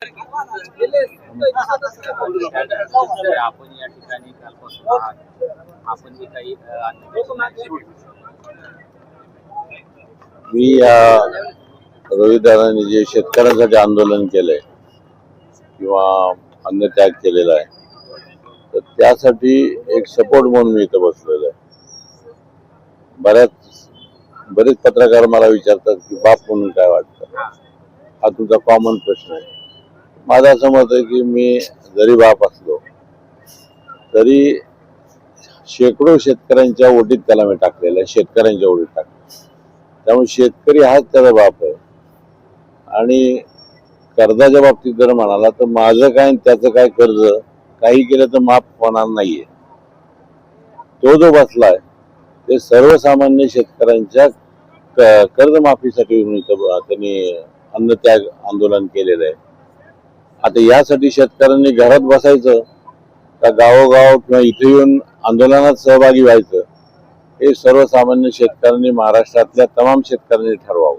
आपण या ठिकाणी कालपासून आपण जे काही मी रोहित दादांनी जे शेतकऱ्यांसाठी आंदोलन केलंय किंवा अन्नत्याग केलेला आहे तर त्यासाठी एक सपोर्ट म्हणून मी इथं बसलेलो आहे. बरेच पत्रकार मला विचारतात की बाप म्हणून काय वाटतं, हा तुझा कॉमन प्रश्न आहे. माझं असं मत आहे की मी जरी बाप असलो तरी शेकडो शेतकऱ्यांच्या ओटीत त्याला मी टाकलेलं आहे, शेतकऱ्यांच्या ओटीत टाकलं. त्यामुळे शेतकरी हाच त्याचा बाप आहे. आणि कर्जाच्या बाबतीत जर म्हणाला तर माझं काय त्याचं काय कर्ज काही केलं तर माफ होणार नाहीये. तो जो बसलाय ते सर्वसामान्य शेतकऱ्यांच्या कर्जमाफीसाठी त्यांनी अन्नत्याग आंदोलन केलेलं आहे. आता यासाठी शेतकऱ्यांनी घरात बसायचं का गावोगाव किंवा इथे येऊन आंदोलनात सहभागी व्हायचं हे सर्वसामान्य शेतकऱ्यांनी महाराष्ट्रातल्या तमाम शेतकऱ्यांनी ठरवावं.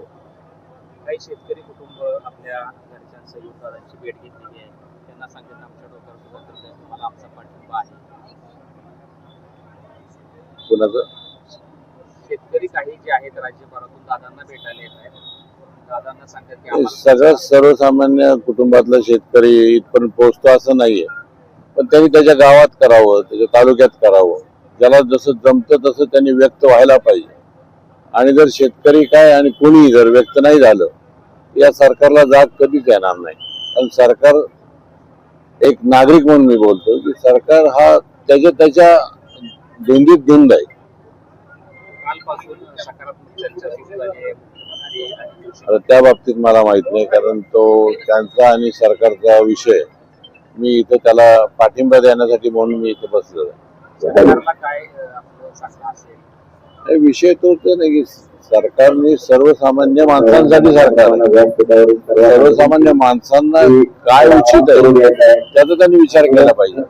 काही शेतकरी कुटुंब आपल्या घरच्या सहयोगदारांची भेट घेतलेली आहे. त्यांना सांगितलं आमच्या डोक्यावर तुम्हाला आमचा पाठिंबा आहे. कुणाचं? शेतकरी काही जे आहेत राज्यभरातून दादांना भेटायला येत आहेत. दादांना सांगतात की सगळं सर्वसामान्य कुटुंबातला शेतकरी इथपर्यंत पोहोचतो असं नाहीये, पण त्यांनी त्याच्या गावात करावं, त्याच्या तालुक्यात करावं. ज्याला जसं जमतं तसं त्यांनी व्यक्त व्हायला पाहिजे. आणि जर शेतकरी काय आणि कोणी जर व्यक्त नाही झालं या सरकारला जाग कधीच येणार नाही. कारण सरकार एक नागरिक म्हणून मी बोलतो की सरकार हा त्याच्या धुंदीत धुंद आहे. कालपासून सकारात्मक चर्चा सुरू झाली आहे. आता त्या बाबतीत मला माहित नाही, कारण तो त्यांचा आणि सरकारचा विषय. मी इथं त्याला पाठिंबा देण्यासाठी म्हणून मी इथं बसलेलो आहे. विषय तोच नाही की सरकारने सर्वसामान्य माणसांसाठी सर्वसामान्य माणसांना काय उचित आहे त्याचा त्यांनी विचार केला पाहिजे.